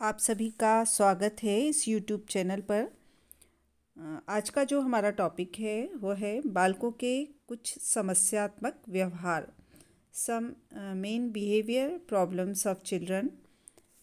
आप सभी का स्वागत है इस YouTube चैनल पर। आज का जो हमारा टॉपिक है वो है बालकों के कुछ समस्यात्मक व्यवहार, some main behaviour problems of children.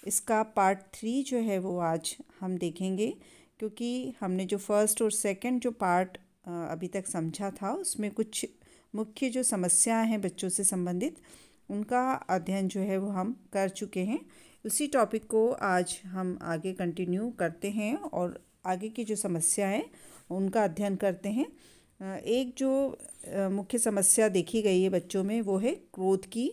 इसका पार्ट 3 जो है वो आज हम देखेंगे, क्योंकि हमने जो फर्स्ट और सेकंड जो पार्ट अभी तक समझा था उसमें कुछ मुख्य जो समस्याएं हैं बच्चों से संबंधित उनका अध्ययन जो है वो हम कर चुके हैं। उसी टॉपिक को आज हम आगे कंटिन्यू करते हैं और आगे की जो समस्या है उनका अध्ययन करते हैं। एक जो मुख्य समस्या देखी गई है बच्चों में वो है क्रोध की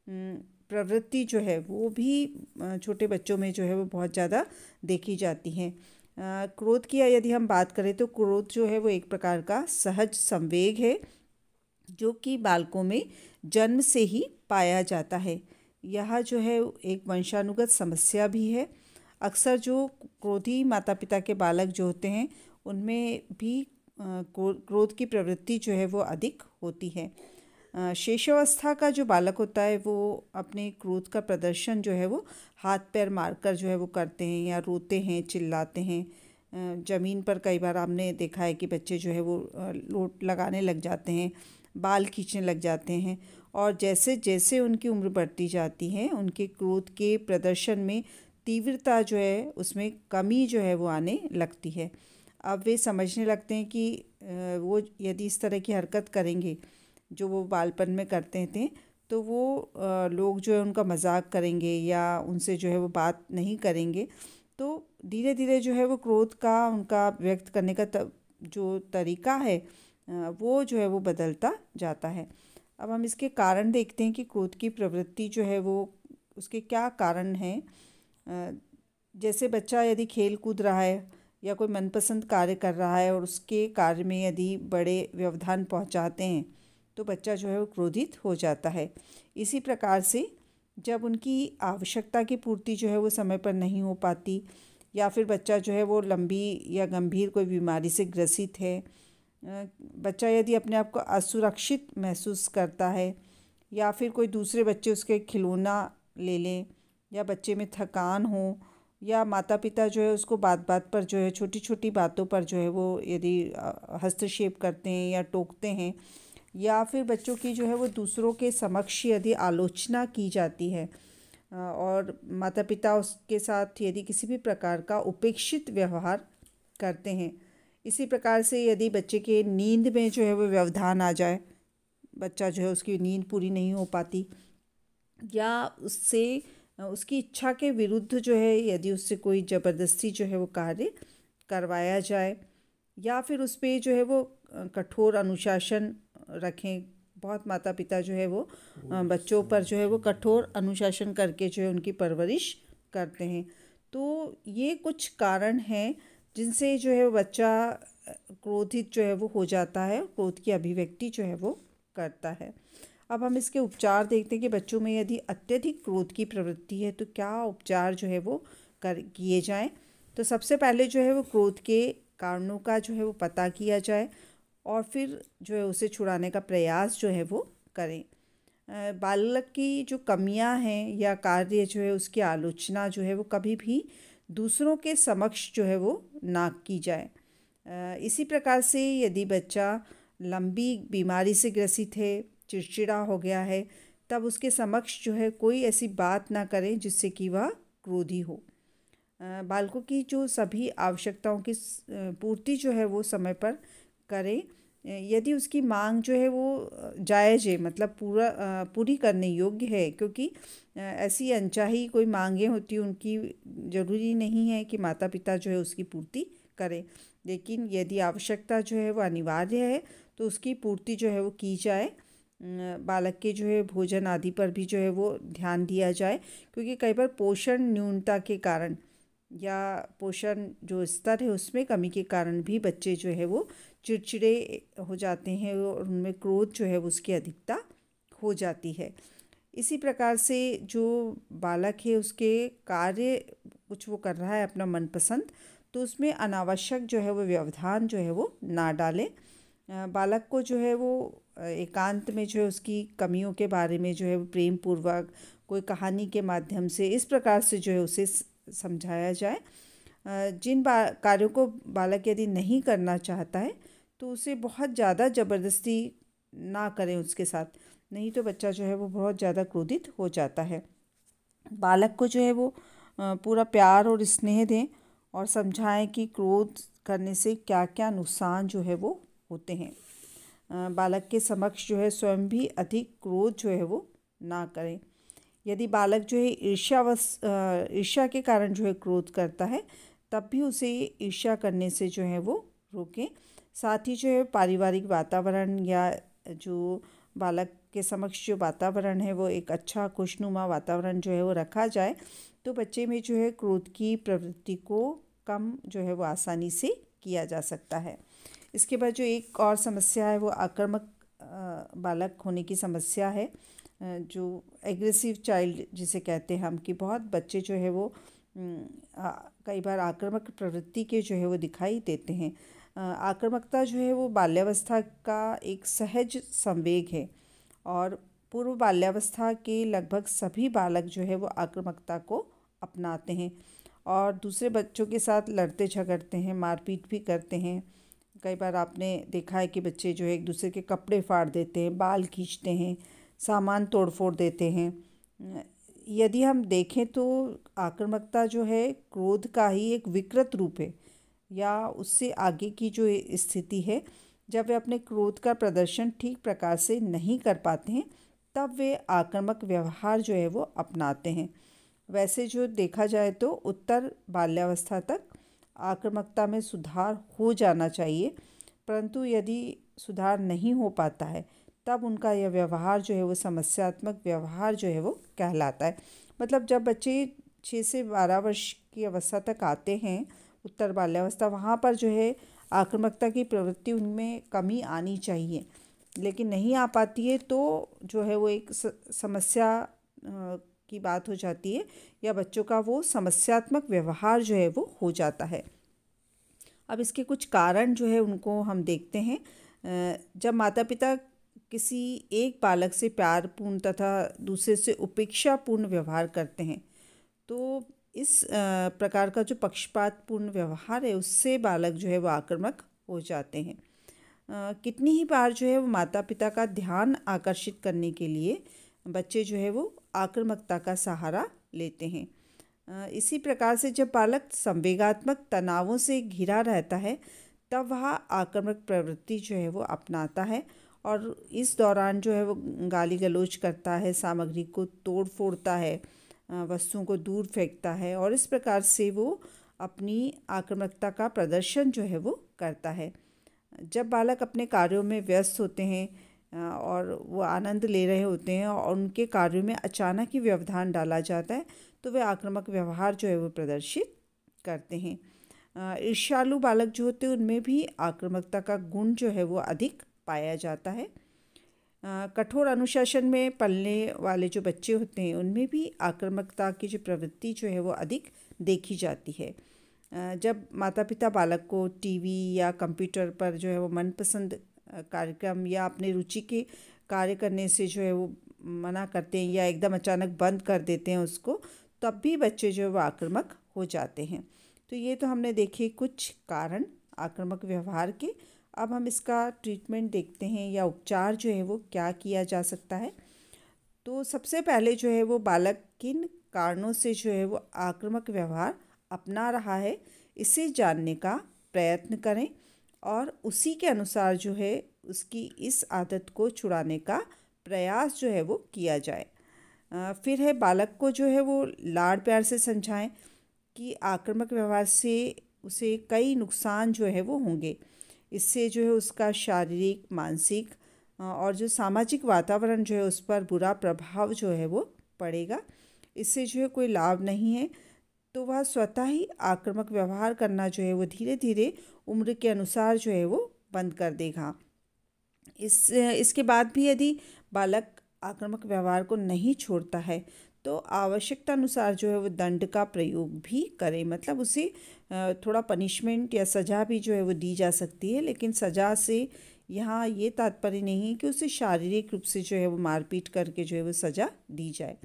प्रवृत्ति जो है वो भी छोटे बच्चों में जो है वो बहुत ज़्यादा देखी जाती है। क्रोध की यदि हम बात करें तो क्रोध जो है वो एक प्रकार का सहज संवेग है जो कि बालकों में जन्म से ही पाया जाता है। यह जो है एक वंशानुगत समस्या भी है। अक्सर जो क्रोधी माता पिता के बालक जो होते हैं उनमें भी क्रोध की प्रवृत्ति जो है वो अधिक होती है। शेषावस्था का जो बालक होता है वो अपने क्रोध का प्रदर्शन जो है वो हाथ पैर मारकर जो है वो करते हैं या रोते हैं, चिल्लाते हैं। ज़मीन पर कई बार आपने देखा है कि बच्चे जो है वो लोट लगाने लग जाते हैं, बाल खींचने लग जाते हैं और जैसे जैसे उनकी उम्र बढ़ती जाती है उनके क्रोध के प्रदर्शन में तीव्रता जो है उसमें कमी जो है वो आने लगती है। अब वे समझने लगते हैं कि वो यदि इस तरह की हरकत करेंगे जो वो बालपन में करते थे तो वो लोग जो है उनका मजाक करेंगे या उनसे जो है वो बात नहीं करेंगे। तो धीरे धीरे जो है वो क्रोध का उनका व्यक्त करने का जो तरीका है वो जो है वो बदलता जाता है। अब हम इसके कारण देखते हैं कि क्रोध की प्रवृत्ति जो है वो उसके क्या कारण हैं। जैसे बच्चा यदि खेल कूद रहा है या कोई मनपसंद कार्य कर रहा है और उसके कार्य में यदि बड़े व्यवधान पहुंचाते हैं तो बच्चा जो है वो क्रोधित हो जाता है। इसी प्रकार से जब उनकी आवश्यकता की पूर्ति जो है वो समय पर नहीं हो पाती या फिर बच्चा जो है वो लंबी या गंभीर कोई बीमारी से ग्रसित है, बच्चा यदि अपने आप को असुरक्षित महसूस करता है या फिर कोई दूसरे बच्चे उसके खिलौना ले लें या बच्चे में थकान हो या माता पिता जो है उसको बात बात पर जो है छोटी छोटी बातों पर जो है वो यदि हस्तक्षेप करते हैं या टोकते हैं या फिर बच्चों की जो है वो दूसरों के समक्ष यदि आलोचना की जाती है और माता पिता उसके साथ यदि किसी भी प्रकार का उपेक्षित व्यवहार करते हैं। इसी प्रकार से यदि बच्चे के नींद में जो है वो व्यवधान आ जाए, बच्चा जो है उसकी नींद पूरी नहीं हो पाती या उससे उसकी इच्छा के विरुद्ध जो है यदि उससे कोई ज़बरदस्ती जो है वो कार्य करवाया जाए या फिर उस पर जो है वो कठोर अनुशासन रखें। बहुत माता पिता जो है वो बच्चों पर जो है वो कठोर अनुशासन करके जो है उनकी परवरिश करते हैं। तो ये कुछ कारण हैं जिनसे जो है बच्चा क्रोधित जो है वो हो जाता है, क्रोध की अभिव्यक्ति जो है वो करता है। अब हम इसके उपचार देखते हैं कि बच्चों में यदि अत्यधिक क्रोध की प्रवृत्ति है तो क्या उपचार जो है वो किए जाएं। तो सबसे पहले जो है वो क्रोध के कारणों का जो है वो पता किया जाए और फिर जो है उसे छुड़ाने का प्रयास जो है वो करें। बालक की जो कमियां हैं या कार्य जो है उसकी आलोचना जो है वो कभी भी दूसरों के समक्ष जो है वो ना की जाए। इसी प्रकार से यदि बच्चा लंबी बीमारी से ग्रसित है, चिड़चिड़ा हो गया है, तब उसके समक्ष जो है कोई ऐसी बात ना करें जिससे कि वह क्रोधी हो। बालकों की जो सभी आवश्यकताओं की पूर्ति जो है वो समय पर करें। यदि उसकी मांग जो है वो जायज़ है, मतलब पूरी करने योग्य है, क्योंकि ऐसी अनचाही कोई मांगें होती उनकी ज़रूरी नहीं है कि माता पिता जो है उसकी पूर्ति करें, लेकिन यदि आवश्यकता जो है वो अनिवार्य है तो उसकी पूर्ति जो है वो की जाए। बालक के जो है भोजन आदि पर भी जो है वो ध्यान दिया जाए, क्योंकि कई बार पोषण न्यूनता के कारण या पोषण जो स्तर है उसमें कमी के कारण भी बच्चे जो है वो चिड़चिड़े हो जाते हैं और उनमें क्रोध जो है उसकी अधिकता हो जाती है। इसी प्रकार से जो बालक है उसके कार्य कुछ वो कर रहा है अपना मनपसंद, तो उसमें अनावश्यक जो है वो व्यवधान जो है वो ना डालें। बालक को जो है वो एकांत में जो है उसकी कमियों के बारे में जो है प्रेम पूर्वक कोई कहानी के माध्यम से इस प्रकार से जो है उसे समझाया जाए। जिन कार्यों को बालक यदि नहीं करना चाहता है तो उसे बहुत ज़्यादा ज़बरदस्ती ना करें उसके साथ, नहीं तो बच्चा जो है वो बहुत ज़्यादा क्रोधित हो जाता है। बालक को जो है वो पूरा प्यार और स्नेह दें और समझाएं कि क्रोध करने से क्या क्या नुकसान जो है वो होते हैं। बालक के समक्ष जो है स्वयं भी अधिक क्रोध जो है वो ना करें। यदि बालक जो है ईर्ष्या के कारण जो है क्रोध करता है, तब भी उसे ईर्ष्या करने से जो है वो रोकें। साथ ही जो है पारिवारिक वातावरण या जो बालक के समक्ष जो वातावरण है वो एक अच्छा खुशनुमा वातावरण जो है वो रखा जाए, तो बच्चे में जो है क्रोध की प्रवृत्ति को कम जो है वो आसानी से किया जा सकता है। इसके बाद जो एक और समस्या है वो आक्रामक बालक होने की समस्या है, जो एग्रेसिव चाइल्ड जिसे कहते हैं हम, कि बहुत बच्चे जो है वो कई बार आक्रामक प्रवृत्ति के जो है वो दिखाई देते हैं। आक्रामकता जो है वो बाल्यावस्था का एक सहज संवेग है और पूर्व बाल्यावस्था के लगभग सभी बालक जो है वो आक्रामकता को अपनाते हैं और दूसरे बच्चों के साथ लड़ते झगड़ते हैं, मारपीट भी करते हैं। कई बार आपने देखा है कि बच्चे जो है एक दूसरे के कपड़े फाड़ देते हैं, बाल खींचते हैं, सामान तोड़ फोड़ देते हैं। यदि हम देखें तो आक्रामकता जो है क्रोध का ही एक विकृत रूप है या उससे आगे की जो स्थिति है। जब वे अपने क्रोध का प्रदर्शन ठीक प्रकार से नहीं कर पाते हैं, तब वे आक्रामक व्यवहार जो है वो अपनाते हैं। वैसे जो देखा जाए तो उत्तर बाल्यावस्था तक आक्रामकता में सुधार हो जाना चाहिए, परंतु यदि सुधार नहीं हो पाता है तब उनका यह व्यवहार जो है वो समस्यात्मक व्यवहार जो है वो कहलाता है। मतलब जब बच्चे 6 से 12 वर्ष की अवस्था तक आते हैं, उत्तर बाल्यावस्था, वहाँ पर जो है आक्रामकता की प्रवृत्ति उनमें कमी आनी चाहिए, लेकिन नहीं आ पाती है तो जो है वो एक समस्या की बात हो जाती है या बच्चों का वो समस्यात्मक व्यवहार जो है वो हो जाता है। अब इसके कुछ कारण जो है उनको हम देखते हैं। जब माता पिता किसी एक बालक से प्यारपूर्ण तथा दूसरे से उपेक्षापूर्ण व्यवहार करते हैं, तो इस प्रकार का जो पक्षपातपूर्ण व्यवहार है उससे बालक जो है वो आक्रामक हो जाते हैं। कितनी ही बार जो है वो माता पिता का ध्यान आकर्षित करने के लिए बच्चे जो है वो आक्रामकता का सहारा लेते हैं। इसी प्रकार से जब बालक संवेगात्मक तनावों से घिरा रहता है, तब वह आक्रामक प्रवृत्ति जो है वो अपनाता है और इस दौरान जो है वो गाली गलौज करता है, सामग्री को तोड़ फोड़ता है, वस्तुओं को दूर फेंकता है और इस प्रकार से वो अपनी आक्रामकता का प्रदर्शन जो है वो करता है। जब बालक अपने कार्यों में व्यस्त होते हैं और वो आनंद ले रहे होते हैं और उनके कार्यों में अचानक ही व्यवधान डाला जाता है, तो वे आक्रामक व्यवहार जो है वो प्रदर्शित करते हैं। ईर्ष्यालु बालक जो होते हैं उनमें भी आक्रामकता का गुण जो है वो अधिक पाया जाता है। कठोर अनुशासन में पलने वाले जो बच्चे होते हैं उनमें भी आक्रामकता की जो प्रवृत्ति जो है वो अधिक देखी जाती है। जब माता पिता बालक को टीवी या कंप्यूटर पर जो है वो मनपसंद कार्यक्रम या अपने रुचि के कार्य करने से जो है वो मना करते हैं या एकदम अचानक बंद कर देते हैं उसको, तब भी बच्चे जो है वो आक्रामक हो जाते हैं। तो ये तो हमने देखे कुछ कारण आक्रामक व्यवहार के। अब हम इसका ट्रीटमेंट देखते हैं या उपचार जो है वो क्या किया जा सकता है। तो सबसे पहले जो है वो बालक किन कारणों से जो है वो आक्रामक व्यवहार अपना रहा है, इसे जानने का प्रयत्न करें और उसी के अनुसार जो है उसकी इस आदत को छुड़ाने का प्रयास जो है वो किया जाए। फिर है बालक को जो है वो लाड़ प्यार से समझाएं कि आक्रामक व्यवहार से उसे कई नुकसान जो है वो होंगे। इससे जो है उसका शारीरिक, मानसिक और जो सामाजिक वातावरण जो है उस पर बुरा प्रभाव जो है वो पड़ेगा। इससे जो है कोई लाभ नहीं है, तो वह स्वतः ही आक्रामक व्यवहार करना जो है वो धीरे धीरे उम्र के अनुसार जो है वो बंद कर देगा। इसके बाद भी यदि बालक आक्रामक व्यवहार को नहीं छोड़ता है, तो आवश्यकता अनुसार जो है वो दंड का प्रयोग भी करें। मतलब उसे थोड़ा पनिशमेंट या सज़ा भी जो है वो दी जा सकती है, लेकिन सज़ा से यहाँ ये तात्पर्य नहीं है कि उसे शारीरिक रूप से जो है वो मारपीट करके जो है वो सज़ा दी जाए।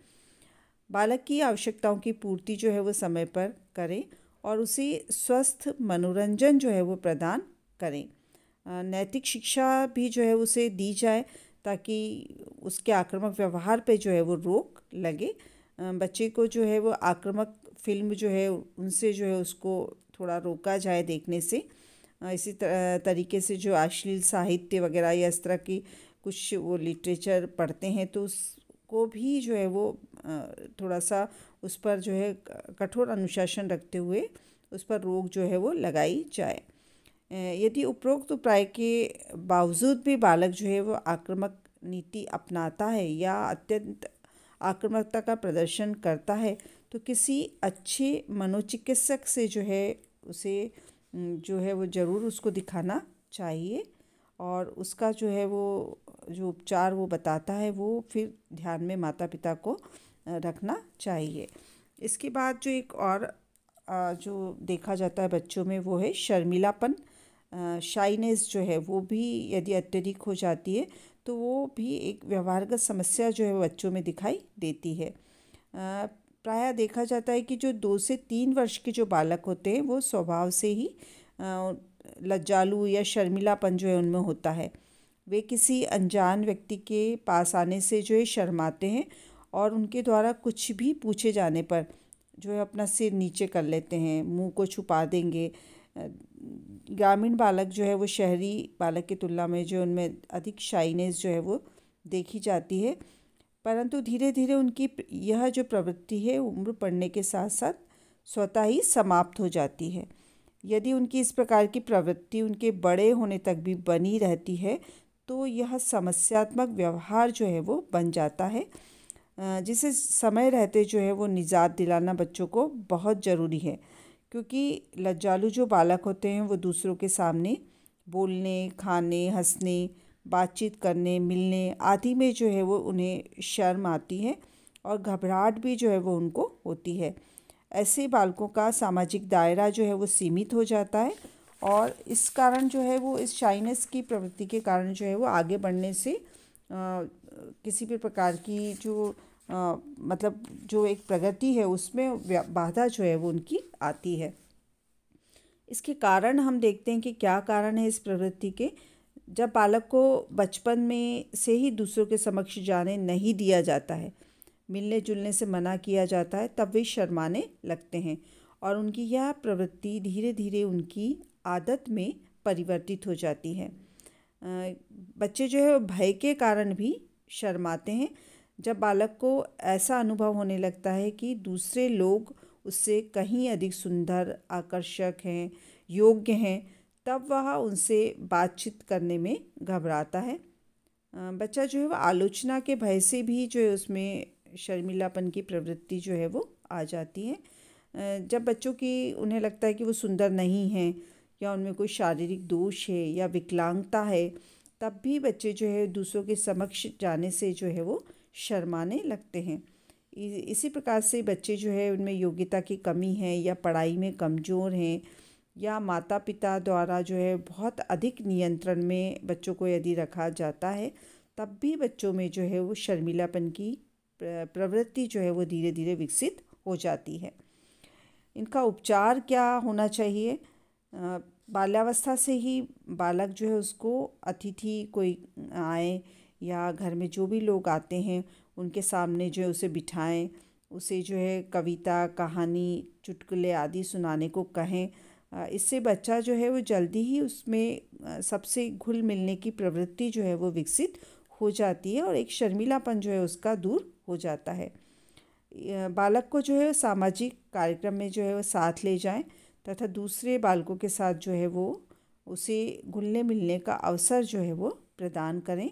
बालक की आवश्यकताओं की पूर्ति जो है वो समय पर करें और उसे स्वस्थ मनोरंजन जो है वो प्रदान करें। नैतिक शिक्षा भी जो है उसे दी जाए ताकि उसके आक्रामक व्यवहार पे जो है वो रोक लगे। बच्चे को जो है वो आक्रामक फिल्म जो है उनसे जो है उसको थोड़ा रोका जाए देखने से। इसी तरीके से जो अश्लील साहित्य वगैरह या इस तरह की कुछ वो लिटरेचर पढ़ते हैं तो उसको भी जो है वो थोड़ा सा उस पर जो है कठोर अनुशासन रखते हुए उस पर रोक जो है वो लगाई जाए। यदि उपरोक्त उपाय के बावजूद भी बालक जो है वो आक्रामक नीति अपनाता है या अत्यंत आक्रामकता का प्रदर्शन करता है तो किसी अच्छे मनोचिकित्सक से जो है उसे जो है वो ज़रूर उसको दिखाना चाहिए और उसका जो है वो जो उपचार वो बताता है वो फिर ध्यान में माता पिता को रखना चाहिए। इसके बाद जो एक और जो देखा जाता है बच्चों में वो है शर्मीलापन। शाइनेस जो है वो भी यदि अत्यधिक हो जाती है तो वो भी एक व्यवहारगत समस्या जो है बच्चों में दिखाई देती है। प्रायः देखा जाता है कि जो 2 से 3 वर्ष के जो बालक होते हैं वो स्वभाव से ही लज्जालु या शर्मीलापन जो है उनमें होता है। वे किसी अनजान व्यक्ति के पास आने से जो है शर्माते हैं और उनके द्वारा कुछ भी पूछे जाने पर जो है अपना सिर नीचे कर लेते हैं, मुंह को छुपा देंगे। ग्रामीण बालक जो है वो शहरी बालक की तुलना में जो उनमें अधिक शाइनेस जो है वो देखी जाती है, परंतु धीरे धीरे उनकी यह जो प्रवृत्ति है उम्र बढ़ने के साथ साथ स्वतः ही समाप्त हो जाती है। यदि उनकी इस प्रकार की प्रवृत्ति उनके बड़े होने तक भी बनी रहती है तो यह समस्यात्मक व्यवहार जो है वो बन जाता है, जिसे समय रहते जो है वो निजात दिलाना बच्चों को बहुत ज़रूरी है। क्योंकि लज्जालु जो बालक होते हैं वो दूसरों के सामने बोलने, खाने, हंसने, बातचीत करने, मिलने आदि में जो है वो उन्हें शर्म आती है और घबराहट भी जो है वो उनको होती है। ऐसे बालकों का सामाजिक दायरा जो है वो सीमित हो जाता है और इस कारण जो है वो इस शाइनेस की प्रवृत्ति के कारण जो है वो आगे बढ़ने से किसी भी प्रकार की जो मतलब जो एक प्रगति है उसमें बाधा जो है वो उनकी आती है। इसके कारण हम देखते हैं कि क्या कारण है इस प्रवृत्ति के। जब बालक को बचपन में से ही दूसरों के समक्ष जाने नहीं दिया जाता है, मिलने जुलने से मना किया जाता है, तब वे शर्माने लगते हैं और उनकी यह प्रवृत्ति धीरे धीरे उनकी आदत में परिवर्तित हो जाती है। बच्चे जो है भय के कारण भी शर्माते हैं। जब बालक को ऐसा अनुभव होने लगता है कि दूसरे लोग उससे कहीं अधिक सुंदर, आकर्षक हैं, योग्य हैं, तब वह उनसे बातचीत करने में घबराता है। बच्चा जो है वो आलोचना के भय से भी जो है उसमें शर्मीलापन की प्रवृत्ति जो है वो आ जाती है। जब बच्चों की उन्हें लगता है कि वो सुंदर नहीं हैं या उनमें कोई शारीरिक दोष है या विकलांगता है, तब भी बच्चे जो है दूसरों के समक्ष जाने से जो है वो शर्माने लगते हैं। इसी प्रकार से बच्चे जो है उनमें योग्यता की कमी है या पढ़ाई में कमज़ोर हैं या माता पिता द्वारा जो है बहुत अधिक नियंत्रण में बच्चों को यदि रखा जाता है, तब भी बच्चों में जो है वो शर्मीलापन की प्रवृत्ति जो है वो धीरे धीरे विकसित हो जाती है। इनका उपचार क्या होना चाहिए? बाल्यावस्था से ही बालक जो है उसको अतिथि कोई आए या घर में जो भी लोग आते हैं उनके सामने जो है उसे बिठाएं, उसे जो है कविता, कहानी, चुटकुले आदि सुनाने को कहें। इससे बच्चा जो है वो जल्दी ही उसमें सबसे घुल मिलने की प्रवृत्ति जो है वो विकसित हो जाती है और एक शर्मीलापन जो है उसका दूर हो जाता है। बालक को जो है सामाजिक कार्यक्रम में जो है वो साथ ले जाएं तथा दूसरे बालकों के साथ जो है वो उसे घुलने मिलने का अवसर जो है वो प्रदान करें।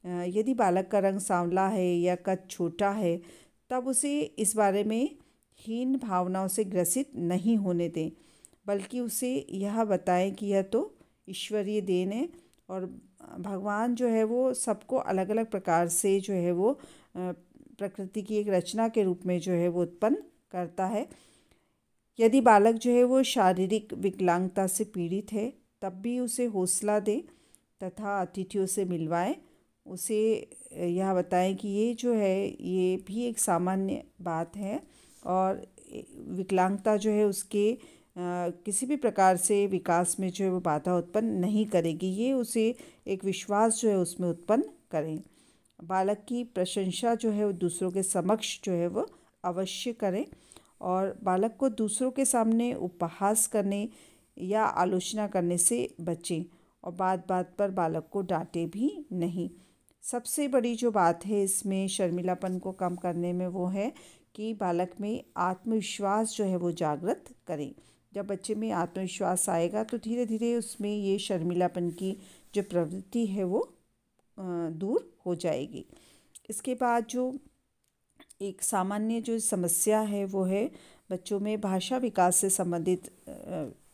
यदि बालक का रंग सांवला है या कद छोटा है, तब उसे इस बारे में हीन भावनाओं से ग्रसित नहीं होने दें, बल्कि उसे यह बताएं कि यह तो ईश्वरीय देन है और भगवान जो है वो सबको अलग अलग प्रकार से जो है वो प्रकृति की एक रचना के रूप में जो है वो उत्पन्न करता है। यदि बालक जो है वो शारीरिक विकलांगता से पीड़ित है, तब भी उसे हौसला दें तथा अतिथियों से मिलवाएं, उसे यह बताएं कि ये जो है ये भी एक सामान्य बात है और विकलांगता जो है उसके किसी भी प्रकार से विकास में जो है वो बाधा उत्पन्न नहीं करेगी। ये उसे एक विश्वास जो है उसमें उत्पन्न करें। बालक की प्रशंसा जो है वो दूसरों के समक्ष जो है वो अवश्य करें और बालक को दूसरों के सामने उपहास करने या आलोचना करने से बचें और बात बात पर बालक को डांटे भी नहीं। सबसे बड़ी जो बात है इसमें शर्मिलापन को कम करने में वो है कि बालक में आत्मविश्वास जो है वो जागृत करें। जब बच्चे में आत्मविश्वास आएगा तो धीरे धीरे उसमें ये शर्मिलापन की जो प्रवृत्ति है वो दूर हो जाएगी। इसके बाद जो एक सामान्य जो समस्या है वो है बच्चों में भाषा विकास से संबंधित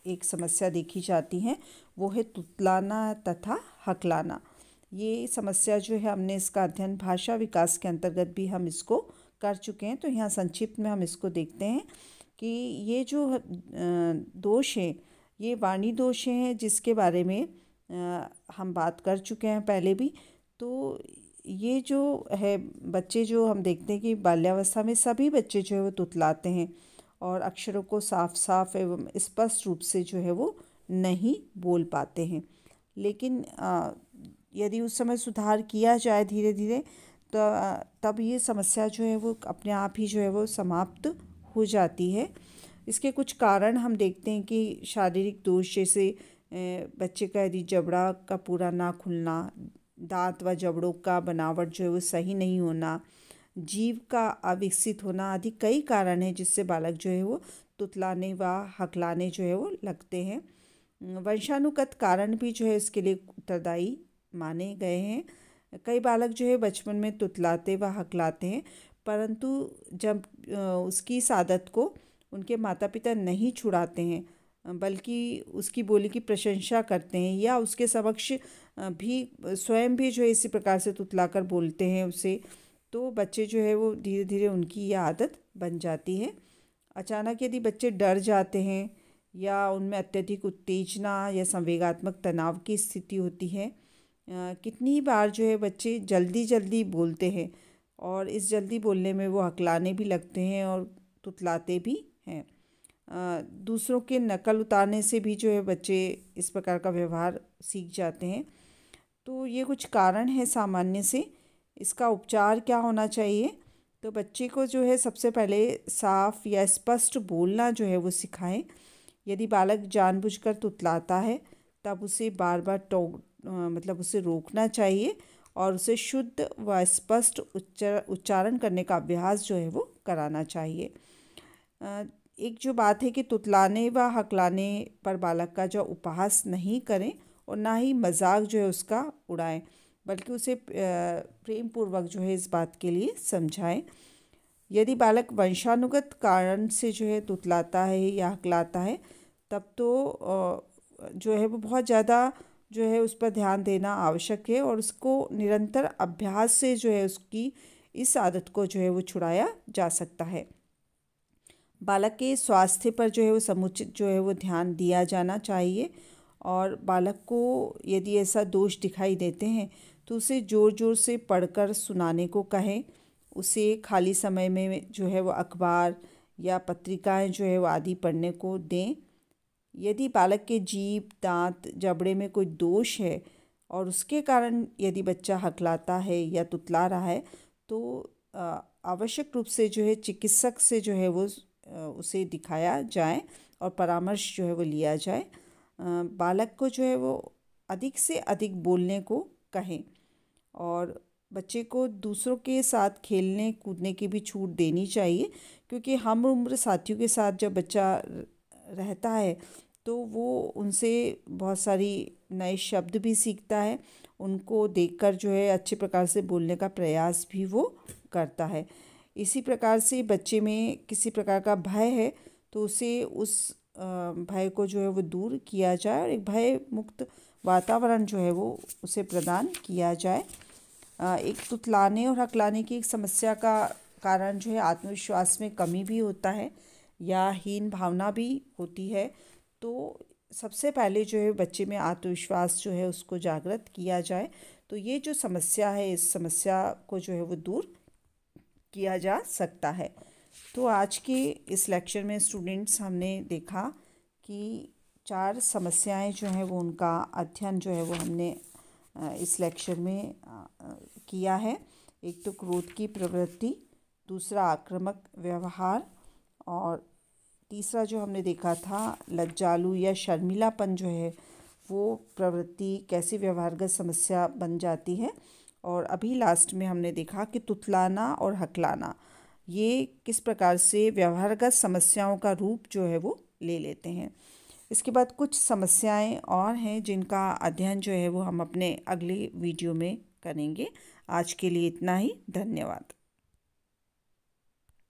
एक समस्या देखी जाती है, वो है तुतलाना तथा हकलाना। ये समस्या जो है हमने इसका अध्ययन भाषा विकास के अंतर्गत भी हम इसको कर चुके हैं, तो यहाँ संक्षिप्त में हम इसको देखते हैं कि ये जो दोष हैं ये वाणी दोष हैं जिसके बारे में हम बात कर चुके हैं पहले भी। तो ये जो है बच्चे जो हम देखते हैं कि बाल्यावस्था में सभी बच्चे जो है वो तुतलाते हैं और अक्षरों को साफ साफ एवं स्पष्ट रूप से जो है वो नहीं बोल पाते हैं। लेकिन यदि उस समय सुधार किया जाए धीरे धीरे तो तब ये समस्या जो है वो अपने आप ही जो है वो समाप्त हो जाती है। इसके कुछ कारण हम देखते हैं कि शारीरिक दोष जैसे बच्चे का यदि जबड़ा का पूरा ना खुलना, दांत व जबड़ों का बनावट जो है वो सही नहीं होना, जीभ का अविकसित होना आदि कई कारण हैं जिससे बालक जो है वो तुतलाने व हकलाने जो है वो लगते हैं। वंशानुगत कारण भी जो है इसके लिए उत्तरदायी माने गए हैं। कई बालक जो है बचपन में तुतलाते व हकलाते हैं परंतु जब उसकी इस आदत को उनके माता पिता नहीं छुड़ाते हैं बल्कि उसकी बोली की प्रशंसा करते हैं या उसके समक्ष भी स्वयं भी जो है इसी प्रकार से तुतलाकर बोलते हैं उसे, तो बच्चे जो है वो धीरे धीरे उनकी यह आदत बन जाती है। अचानक यदि बच्चे डर जाते हैं या उनमें अत्यधिक उत्तेजना या संवेगात्मक तनाव की स्थिति होती है, कितनी बार जो है बच्चे जल्दी जल्दी बोलते हैं और इस जल्दी बोलने में वो हकलाने भी लगते हैं और तुतलाते भी हैं। दूसरों के नकल उतारने से भी जो है बच्चे इस प्रकार का व्यवहार सीख जाते हैं। तो ये कुछ कारण है सामान्य से। इसका उपचार क्या होना चाहिए? तो बच्चे को जो है सबसे पहले साफ या स्पष्ट बोलना जो है वो सिखाएं। यदि बालक जानबूझकर तुतलाता है तब उसे बार बार मतलब उसे रोकना चाहिए और उसे शुद्ध व स्पष्ट उच्चारण करने का अभ्यास जो है वो कराना चाहिए। एक जो बात है कि तुतलाने व हकलाने पर बालक का जो उपहास नहीं करें और ना ही मजाक जो है उसका उड़ाएं, बल्कि उसे प्रेम पूर्वक जो है इस बात के लिए समझाएं। यदि बालक वंशानुगत कारण से जो है तुतलाता है या हकलाता है तब तो जो है वो बहुत ज़्यादा जो है उस पर ध्यान देना आवश्यक है और उसको निरंतर अभ्यास से जो है उसकी इस आदत को जो है वो छुड़ाया जा सकता है। बालक के स्वास्थ्य पर जो है वो समुचित जो है वो ध्यान दिया जाना चाहिए और बालक को यदि ऐसा दोष दिखाई देते हैं तो उसे ज़ोर ज़ोर से पढ़कर सुनाने को कहें। उसे खाली समय में जो है वो अखबार या पत्रिकाएं जो है वो आदि पढ़ने को दें। यदि बालक के जीभ, दांत, जबड़े में कोई दोष है और उसके कारण यदि बच्चा हकलाता है या तुतला रहा है तो आवश्यक रूप से जो है चिकित्सक से जो है वो उसे दिखाया जाए और परामर्श जो है वो लिया जाए। बालक को जो है वो अधिक से अधिक बोलने को कहें और बच्चे को दूसरों के साथ खेलने कूदने की भी छूट देनी चाहिए, क्योंकि हम उम्र साथियों के साथ जब बच्चा रहता है तो वो उनसे बहुत सारी नए शब्द भी सीखता है, उनको देखकर जो है अच्छे प्रकार से बोलने का प्रयास भी वो करता है। इसी प्रकार से बच्चे में किसी प्रकार का भय है तो उसे उस भय को जो है वो दूर किया जाए और एक भय मुक्त वातावरण जो है वो उसे प्रदान किया जाए। एक तुतलाने और हकलाने की एक समस्या का कारण जो है आत्मविश्वास में कमी भी होता है या हीन भावना भी होती है। तो सबसे पहले जो है बच्चे में आत्मविश्वास जो है उसको जागृत किया जाए तो ये जो समस्या है, इस समस्या को जो है वो दूर किया जा सकता है। तो आज के इस लेक्चर में स्टूडेंट्स हमने देखा कि 4 समस्याएं जो हैं वो उनका अध्ययन जो है वो हमने इस लेक्चर में किया है। एक तो क्रोध की प्रवृत्ति, दूसरा आक्रामक व्यवहार, और तीसरा जो हमने देखा था लज्जालु या शर्मिलापन जो है वो प्रवृत्ति कैसे व्यवहारगत समस्या बन जाती है। और अभी लास्ट में हमने देखा कि तुतलाना और हकलाना ये किस प्रकार से व्यवहारगत समस्याओं का रूप जो है वो ले लेते हैं। इसके बाद कुछ समस्याएं और हैं जिनका अध्ययन जो है वो हम अपने अगले वीडियो में करेंगे। आज के लिए इतना ही। धन्यवाद।